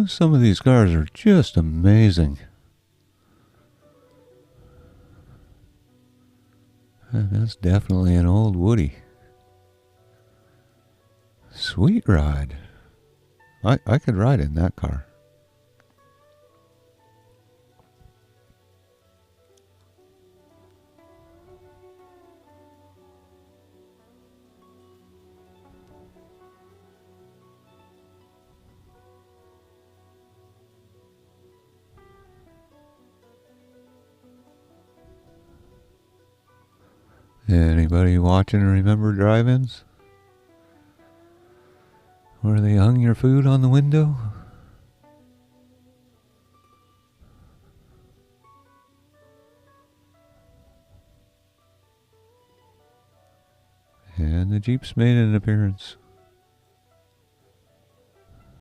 Some of these cars are just amazing. That's definitely an old Woody. Sweet ride. I could ride in that car. Anybody watching remember drive-ins? Where they hung your food on the window? And the Jeeps made an appearance.